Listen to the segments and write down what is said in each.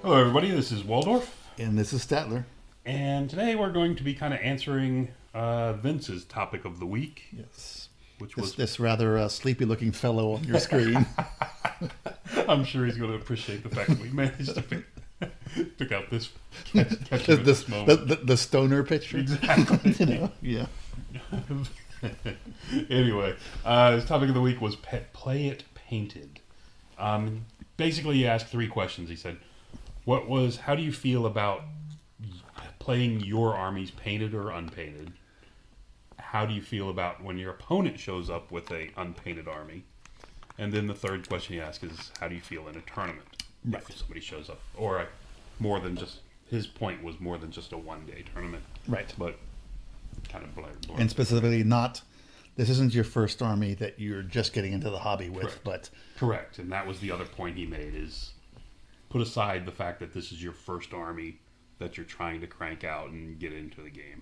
Hello, everybody. This is Waldorf. And this is Statler. And today we're going to be kind of answering Vince's topic of the week. Yes. Which was this rather sleepy-looking fellow on your screen. I'm sure he's going to appreciate the fact that we managed to pick out this moment. The stoner picture. Exactly. Yeah. Anyway, his topic of the week was play it painted. Basically, he asked 3 questions. He said, how do you feel about playing your armies painted or unpainted? How do you feel about when your opponent shows up with a unpainted army? And then the third question he asked is, how do you feel in a tournament if somebody shows up? Or more than just, his point was more than just a one-day tournament. Right. But kind of blurred. And specifically this isn't your first army that you're just getting into the hobby with. Correct. But correct. And that was the other point he made is put aside the fact that this is your first army that you're trying to crank out and get into the game.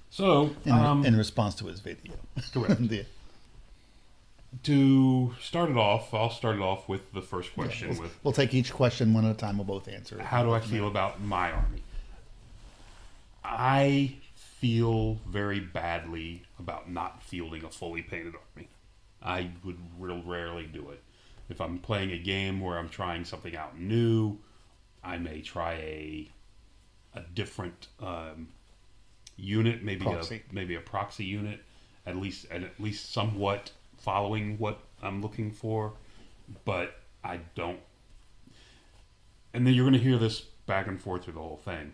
So, in response to his video. Correct. Yeah. To start it off, I'll start it off with the first question. Yeah, we'll take each question one at a time. We'll both answer it. How do I feel about my army? I feel very badly about not fielding a fully painted army. I would real rarely do it. If I'm playing a game where I'm trying something out new, I may try a different unit, maybe a proxy unit, at least somewhat following what I'm looking for, but I don't. And then you're going to hear this back and forth through the whole thing.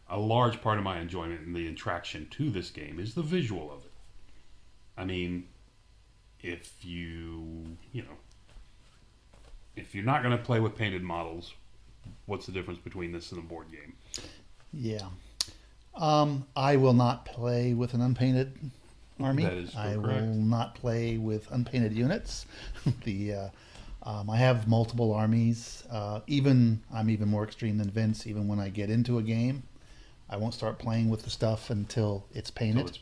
A large part of my enjoyment and the attraction to this game is the visual of it. I mean, if you're not going to play with painted models, what's the difference between this and a board game? Yeah. I will not play with an unpainted army. That is correct. I will not play with unpainted units. I have multiple armies. I'm even more extreme than Vince. Even when I get into a game, I won't start playing with the stuff until it's painted.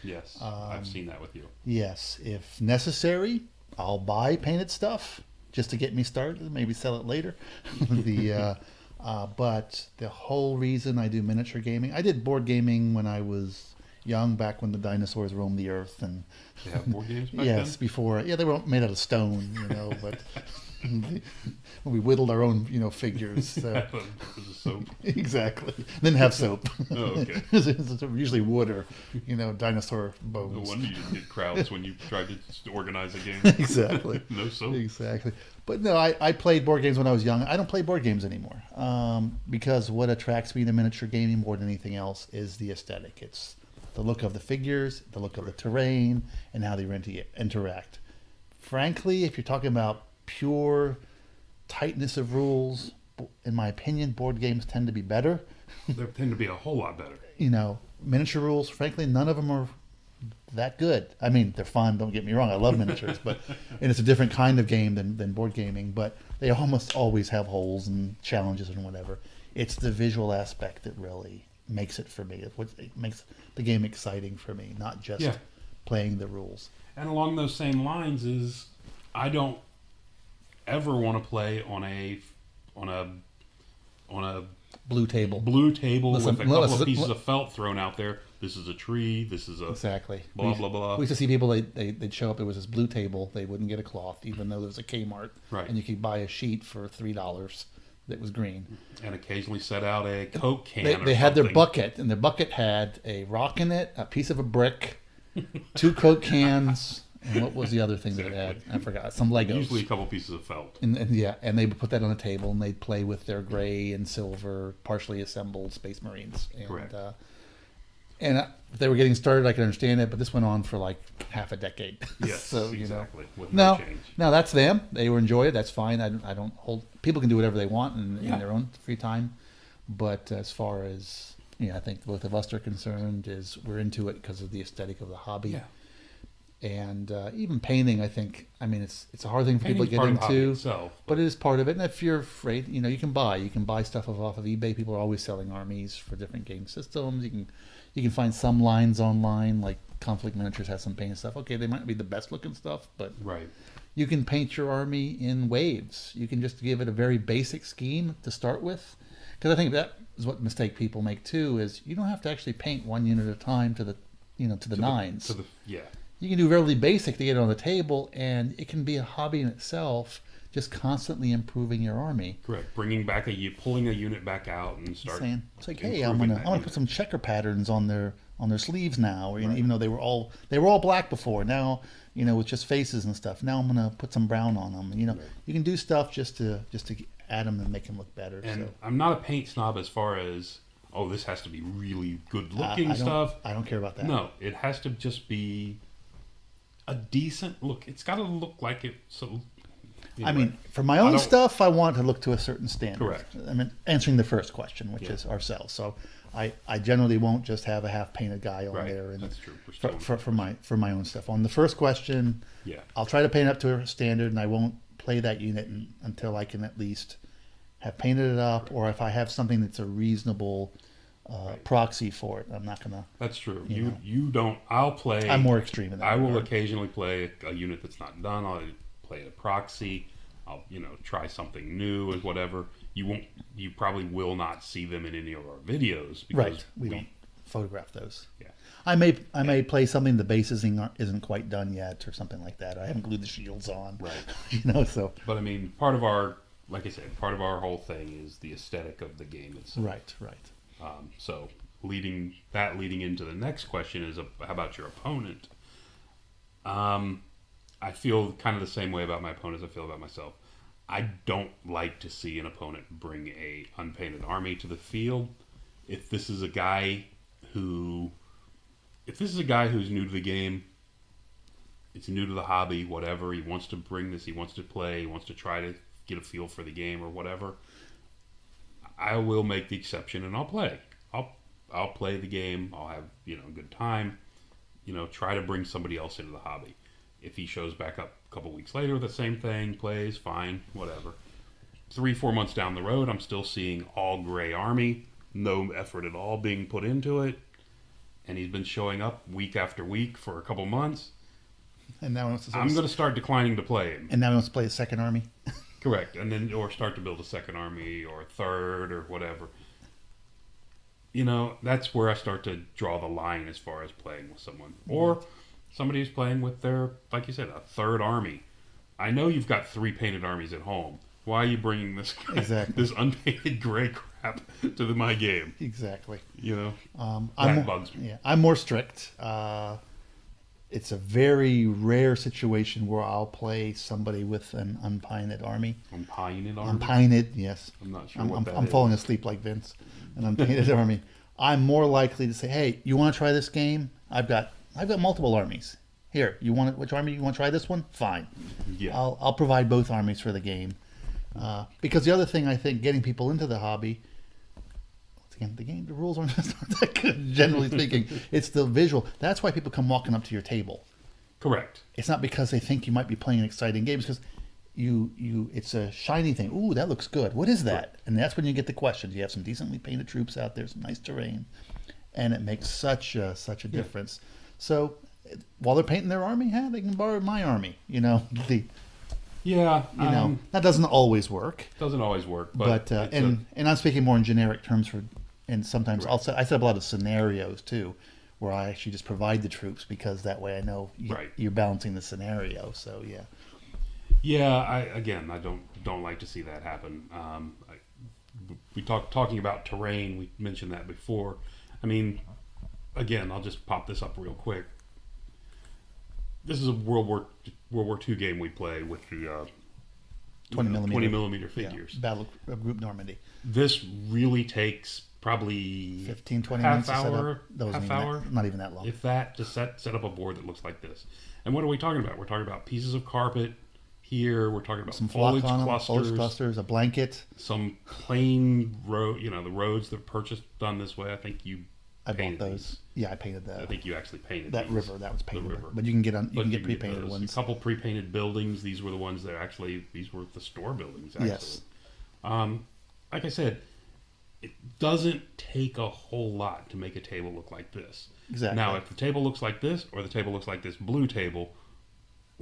Yes. I've seen that with you. Yes. If necessary, I'll buy painted stuff just to get me started. Maybe sell it later. But the whole reason I do miniature gaming, I did board gaming when I was young, back when the dinosaurs roamed the earth, and they have board games back yes, then? before, they were made out of stone, but we whittled our own, figures. So. It was a soap. Exactly. Didn't have soap. Oh, okay. It's usually wood or, dinosaur bones. No wonder you didn't get crowds when you tried to organize a game. Exactly. No soap. Exactly. But no, I played board games when I was young. I don't play board games anymore because what attracts me to miniature gaming more than anything else is the aesthetic. It's the look of the figures, the look of the terrain, and how they interact. Frankly, if you're talking about pure tightness of rules, in my opinion, board games tend to be better. They tend to be a whole lot better. Miniature rules, frankly, none of them are that good. I mean, they're fun, don't get me wrong. I love miniatures, and it's a different kind of game than board gaming, but they almost always have holes and challenges and whatever. It's the visual aspect that really makes it for me. It makes the game exciting for me, not just playing the rules. And along those same lines is I don't ever want to play on a blue table with a couple of pieces of felt thrown out there. This is a tree. This is a exactly blah blah blah. We used to see people they'd show up. It was this blue table. They wouldn't get a cloth, even though there was a Kmart, right? And you could buy a sheet for $3 that was green. And occasionally set out a Coke can. They had their bucket, and their bucket had a rock in it, a piece of a brick, 2 Coke cans. And what was the other thing that it had? I forgot. Some Legos. Usually a couple pieces of felt. And they would put that on a table, and they'd play with their gray and silver, partially assembled Space Marines. And, correct. And if they were getting started, I could understand it, but this went on for like half a decade. Yes, so, exactly. With no change. Now that's them. They will enjoy it. That's fine. I don't hold. People can do whatever they want in their own free time. But as far as I think both of us are concerned, is we're into it because of the aesthetic of the hobby. Yeah. And even painting, I think, it's a hard thing for people to get into, itself, but it is part of it. And if you're afraid, you can buy stuff off of eBay. People are always selling armies for different game systems. You can find some lines online, like Conflict Miniatures has some painted stuff. Okay, they might not be the best looking stuff, but right. You can paint your army in waves. You can just give it a very basic scheme to start with. Because I think that is what mistake people make too, is you don't have to actually paint one unit at a time to the nines. Yeah. You can do really basic to get it on the table, and it can be a hobby in itself, just constantly improving your army. Correct. Pulling a unit back out and start saying, it's like, hey, I'm gonna put some checker patterns on their sleeves now. Or, even though they were all black before. Now, with just faces and stuff. Now I'm gonna put some brown on them. You can do stuff just to add them and make them look better. And I'm not a paint snob as far as, this has to be really good looking stuff. I don't care about that. No, it has to just be a decent look. It's got to look like it. So, anyway, for my own stuff, I want to look to a certain standard. Correct. I mean, answering the first question, which is ourselves. So I generally won't just have a half painted guy on there. And that's true. For my own stuff. On the first question, I'll try to paint up to a standard, and I won't play that unit until I can at least have painted it up, or if I have something that's a reasonable proxy for it. I'm not gonna. That's true. You don't. I'll play. I'm more extreme in that. I will occasionally play a unit that's not done. I'll play a proxy. I'll try something new or whatever. You probably will not see them in any of our videos because we don't photograph those. Yeah. I may play something the base isn't quite done yet or something like that. I haven't glued the shields on. Right. So. But I mean, part of our whole thing is the aesthetic of the game itself. Right. So leading into the next question is, how about your opponent? I feel kind of the same way about my opponent as I feel about myself. I don't like to see an opponent bring a unpainted army to the field. If this is a guy who's new to the game, it's new to the hobby, whatever, he wants to bring this, he wants to play, he wants to try to get a feel for the game or whatever, I will make the exception and I'll play. I'll play the game. I'll have a good time. Try to bring somebody else into the hobby. If he shows back up a couple weeks later with the same thing, plays, fine, whatever. 3-4 months down the road, I'm still seeing all gray army, no effort at all being put into it, and he's been showing up week after week for a couple months. And now I'm going to start declining to play him. And now he wants to play a second army. Correct, and then or start to build a second army or a third or whatever. That's where I start to draw the line as far as playing with someone. Or somebody who's playing with their, like you said, a third army. I know you've got 3 painted armies at home. Why are you bringing this this unpainted gray crap to my game? Exactly. That bugs me. Yeah, I'm more strict. It's a very rare situation where I'll play somebody with an unpainted army. Unpainted army? Unpainted, yes. I'm not sure I'm falling asleep like Vince. An unpainted army. I'm more likely to say, hey, you want to try this game? I've got multiple armies. Here, which army? You want to try this one? Fine. Yeah. I'll provide both armies for the game. Because the other thing, I think, getting people into the hobby, the rules aren't that good, generally speaking. It's the visual. That's why people come walking up to your table. Correct. It's not because they think you might be playing an exciting game. It's because it's a shiny thing. Ooh, that looks good. What is that? Right. And that's when you get the questions. You have some decently painted troops out there, some nice terrain, and it makes such a difference. So while they're painting their army, they can borrow my army. That doesn't always work. Doesn't always work, but and I'm speaking more in generic terms and sometimes I set up a lot of scenarios too, where I actually just provide the troops because that way I know you're balancing the scenario. So yeah. Yeah, I don't like to see that happen. We talking about terrain. We mentioned that before. I mean, again, I'll just pop this up real quick. This is a World War II game we play with the 20 millimeter figures. Yeah, Battle of Group Normandy. This really takes probably 15-20 minutes half hour. Not even that long. If that, to set up a board that looks like this. And what are we talking about? We're talking about pieces of carpet. Here we're talking about some foliage clusters, a blanket, some plain road. The roads that are purchased done this way. I think I bought those. Yeah, I painted that. I think you actually painted that river. That was painted. But you can get pre-painted ones. A couple pre-painted buildings. These were the ones that these were the store buildings. Actually. Yes. Like I said, it doesn't take a whole lot to make a table look like this. Exactly. Now, if the table looks like this, or the table looks like this blue table,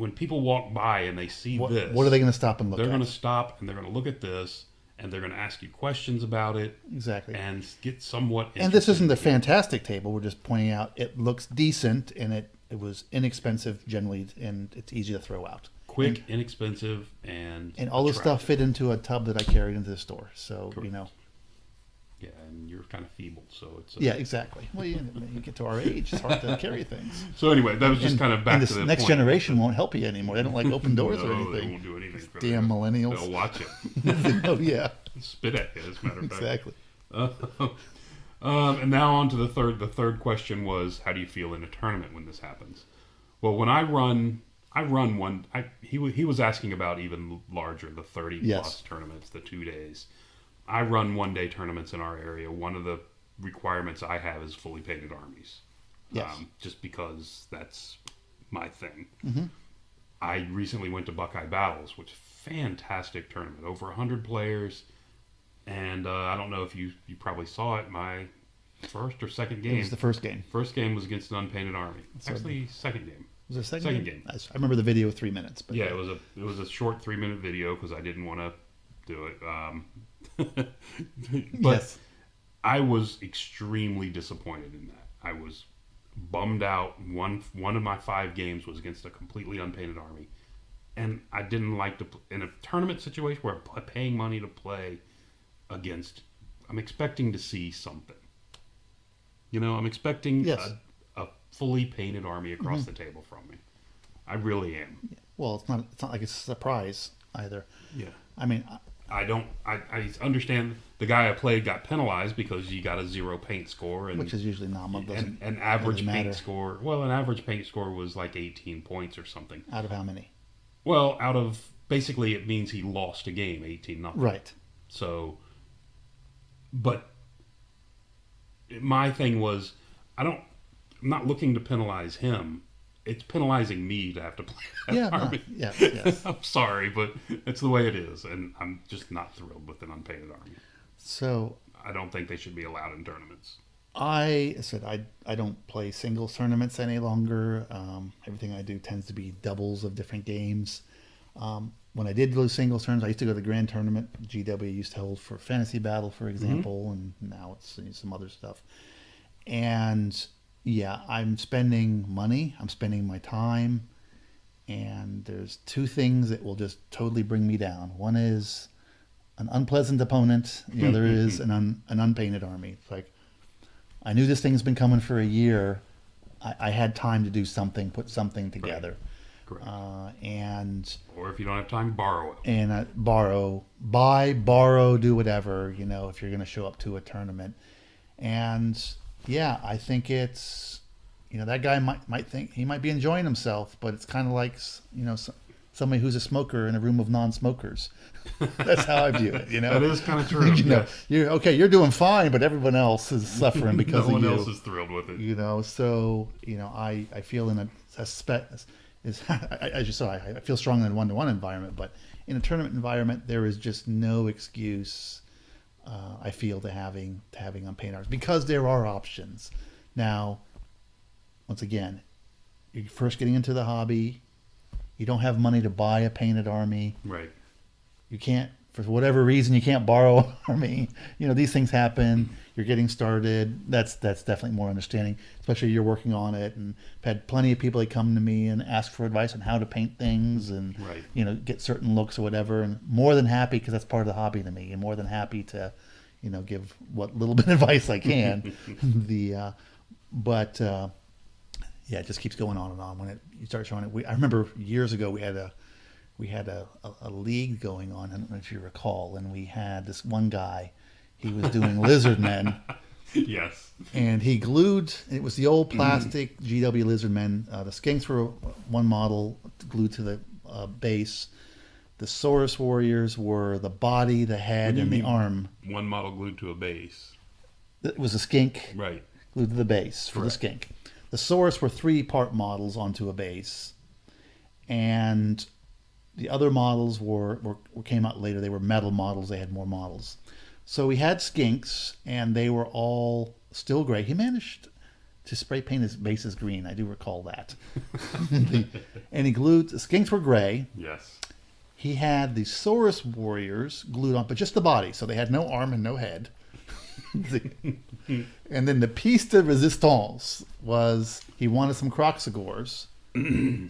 when people walk by and they see this, what are they going to stop and look they're at? going to stop and they're going to look at this and they're going to ask you questions about it. Exactly. And get somewhat interested. And this isn't a fantastic table. We're just pointing out it looks decent and it was inexpensive generally, and it's easy to throw out. Quick, inexpensive, and all this stuff fit into a tub that I carried into the store. So, Correct. you know. Yeah, and you're kind of feeble, so it's... Yeah, exactly. Well, you get to our age, it's hard to carry things. So anyway, that was just kind of back to the next point. generation won't help you anymore. They don't like open doors No, or anything. they won't do anything. For Damn millennials. They'll watch it. Oh, yeah. Spit at you, as a matter of fact. Exactly. And now on to the third. The third question was, how do you feel in a tournament when this happens? Well, when I run one. He was asking about even larger, the 30 plus tournaments, the 2 days. I run 1 day tournaments in our area. One of the requirements I have is fully painted armies. Yes. Just because that's my thing. Mm-hmm. I recently went to Buckeye Battles, which is a fantastic tournament, over 100 players. And I don't know if you probably saw it, my first or second game. It was the first game. First game was against an unpainted army. Actually, second game. Was it a Second game. I remember the video 3 minutes. But yeah, it was a short 3-minute video because I didn't want to do it. But yes. I was extremely disappointed in that. I was bummed out. One of my 5 games was against a completely unpainted army, and I didn't like to in a tournament situation where I'm paying money to play against. I'm expecting to see something. I'm expecting a fully painted army across the table from me. I really am. Well, it's not like it's a surprise either. Yeah. I mean, I understand the guy I played got penalized because he got a 0 paint score, which is usually nominal. An average paint score. Well, an average paint score was like 18 points or something. Out of how many? Well, out of basically it means he lost a game 18-0. Right. So, but my thing was, I'm not looking to penalize him. It's penalizing me to have to play that army. Yes. I'm sorry, but it's the way it is, and I'm just not thrilled with an unpainted army. So I don't think they should be allowed in tournaments. I said I don't play singles tournaments any longer. Everything I do tends to be doubles of different games. When I did those singles tournaments, I used to go to the grand tournament GW used to hold for Fantasy Battle, for example, and now it's some other stuff. And yeah, I'm spending money. I'm spending my time. And there's 2 things that will just totally bring me down. One is an unpleasant opponent. The other is an unpainted army. It's like, I knew this thing's been coming for a year. I had time to do something, put something together. Correct. Or if you don't have time, borrow it. And borrow, do whatever, if you're going to show up to a tournament. And yeah, I think it's, that guy might think he might be enjoying himself, but it's kind of like, somebody who's a smoker in a room of non-smokers. That's how I view it. That is kind of true. You're doing fine, but everyone else is suffering because no of you. one else is thrilled with it. So I feel in a as you saw, I feel strongly in a 1-to-1 environment, but in a tournament environment, there is just no excuse. I feel to having unpainted armies because there are options. Now, once again, you're first getting into the hobby. You don't have money to buy a painted army. Right. You can't, for whatever reason, you can't borrow an army. These things happen. You're getting started. That's definitely more understanding, especially you're working on it. And I've had plenty of people that come to me and ask for advice on how to paint things and, get certain looks or whatever. And more than happy, because that's part of the hobby to me, and more than happy to, give what little bit of advice I can. Yeah, it just keeps going on and on. When you start showing it, I remember years ago we had a league going on. I don't know if you recall, and we had this one guy. He was doing lizard men. Yes. And he glued. It was the old plastic GW lizard men. The skinks were one model glued to the base. The Saurus warriors were the body, the head, and the arm. One model glued to a base. It was a skink. Right. Glued to the base for the skink. The Saurus were 3-part models onto a base, and the other models came out later. They were metal models. They had more models. So we had skinks, and they were all still gray. He managed to spray paint his bases green. I do recall that. And he glued, the skinks were gray. Yes. He had the Saurus warriors glued on, but just the body. So they had no arm and no head. And then the piece de resistance was he wanted some Croxagores.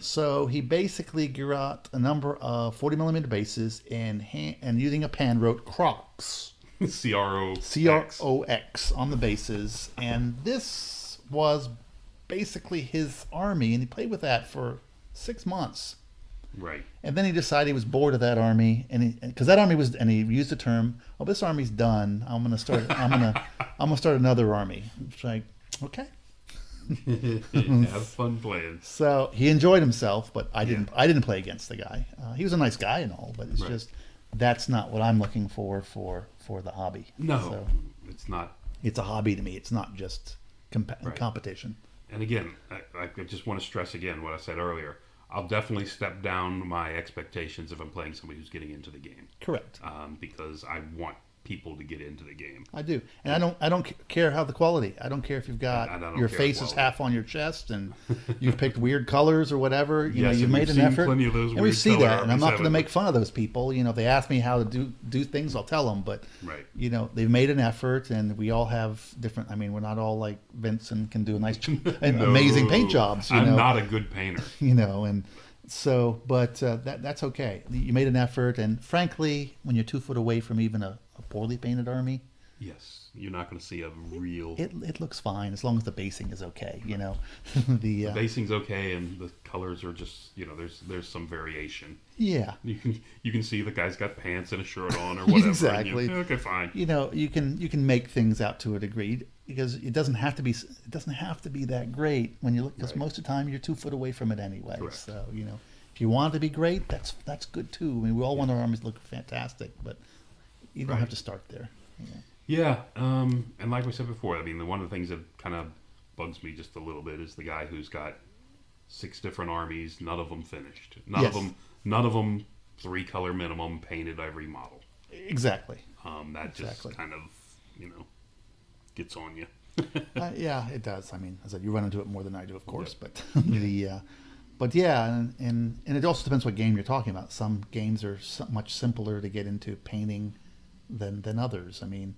So he basically got a number of 40 millimeter bases and using a pen wrote Crocs. CROX on the bases. And this was basically his army. And he played with that for 6 months. Right. And then he decided he was bored of that army, and because that army was, and he used the term, "Oh, this army's done. I'm gonna start another army." It's like, okay. Have fun playing. So he enjoyed himself, but I didn't. I didn't play against the guy. He was a nice guy and all, but it's just that's not what I'm looking for the hobby. No, so it's not. It's a hobby to me. It's not just competition. And again, I just want to stress again what I said earlier. I'll definitely step down my expectations if I'm playing somebody who's getting into the game. Correct. Because I want people to get into the game. I do, and I don't care how the quality. I don't care if you've got your face is half on your chest and you've picked weird colors or whatever. You know, you've made an effort. Plenty of those and we see that, and I'm not going to RB7. make fun of those people. You know, if they ask me how to do things, I'll tell them. But you know, they've made an effort, and we all have different. I mean, we're not all like Vince and can do a nice, amazing paint jobs. I'm not a good painter. You know, and. So, but that's okay. You made an effort, and frankly, when you're 2 foot away from even a poorly painted army, yes, you're not going to see a real. It looks fine as long as the basing is okay. You know, the basing's okay, and the colors are just there's some variation. Yeah, you can see the guy's got pants and a shirt on or whatever. Exactly. Okay, fine. You know, you can make things out to a degree. Because it doesn't have to be that great when you look. Because most of the time you're 2 foot away from it anyway. Correct. So you know, if you want it to be great, that's good too. I mean, we all want our armies to look fantastic, but you don't have to start there. Yeah, and like we said before, I mean, one of the things that kind of bugs me just a little bit is the guy who's got 6 different armies, none of them finished, none of them 3-color minimum, painted every model. Exactly. Just kind of gets on you. Yeah, it does. I mean, as I said, you run into it more than I do, of course. But but yeah, and it also depends what game you're talking about. Some games are much simpler to get into painting than others. I mean,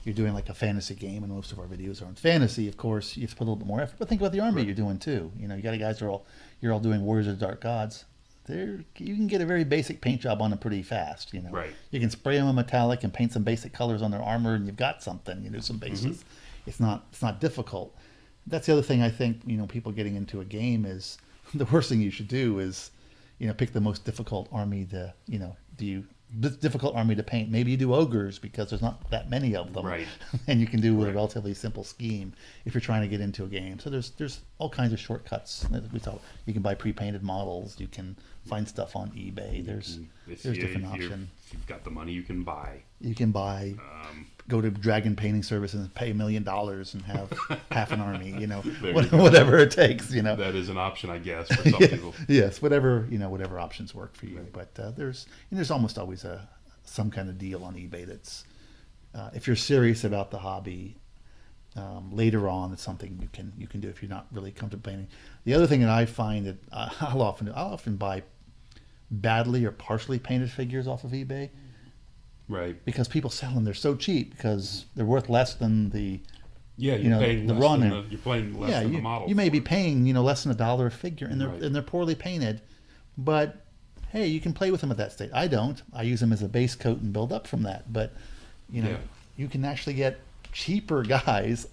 you're doing like a fantasy game, and most of our videos are on fantasy. Of course, you have to put a little bit more effort. But think about the army you're doing too. You know, you got guys who are you're all doing Warriors of the Dark Gods. You can get a very basic paint job on them pretty fast. You know, you can spray them in metallic and paint some basic colors on their armor, and you've got something. You know, some bases. It's not difficult. That's the other thing I think. You know, people getting into a game is the worst thing you should do is, you know, pick the most difficult army to difficult army to paint. Maybe you do ogres because there's not that many of them, and you can do with a relatively simple scheme if you're trying to get into a game. So there's all kinds of shortcuts. You can buy pre-painted models. You can find stuff on eBay. There's different options. If you've got the money, you can buy. Go to Dragon Painting Service and pay $1 million and have half an army. You know, whatever it takes. You know, that is an option, I guess, for some people. Yes, whatever options work for you. But there's almost always some kind of deal on eBay that's if you're serious about the hobby. Later on, it's something you can do if you're not really comfortable painting. The other thing that I find that I'll often buy badly or partially painted figures off of eBay. Right. Because people sell them, they're so cheap because they're worth less than the you're paying the run. You're paying less than the model. You may be paying less than $1 a figure, and they're poorly painted, but hey, you can play with them at that state. I don't. I use them as a base coat and build up from that. But you can actually get cheaper guys,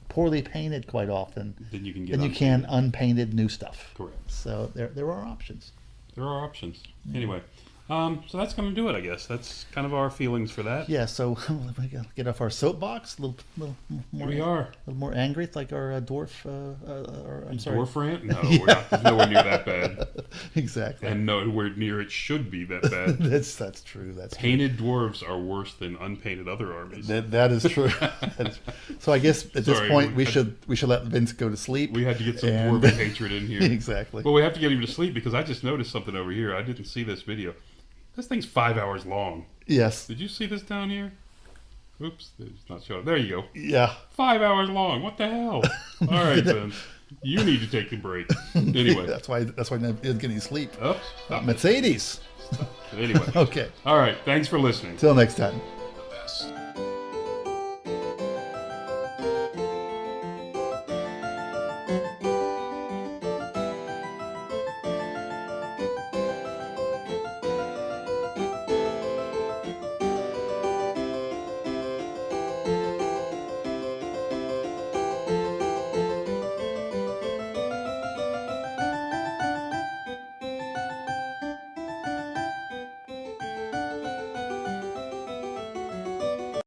poorly painted quite often than you can unpainted new stuff. Correct. So there are options. There are options. Anyway. So that's going to do it, I guess. That's kind of our feelings for that. Yeah, so we got to get off our soapbox a little more. We are. A little more angry. It's like our dwarf. I'm sorry. Dwarf rant? No, we're not. It's nowhere near that bad. Exactly. And nowhere near it should be that bad. That's true. Painted dwarves are worse than unpainted other armies. That is true. So I guess at this point we should let Vince go to sleep. We had to get some dwarven hatred in here. Exactly. Well, we have to get him to sleep because I just noticed something over here. I didn't see this video. This thing's 5 hours long. Yes. Did you see this down here? Oops, it's not showing. There you go. Yeah. 5 hours long. What the hell? All right, then. You need to take a break. Anyway. That's why I'm getting sleep. Oops. Stop. Mercedes. Anyway. Okay. All right. Thanks for listening. Till next time.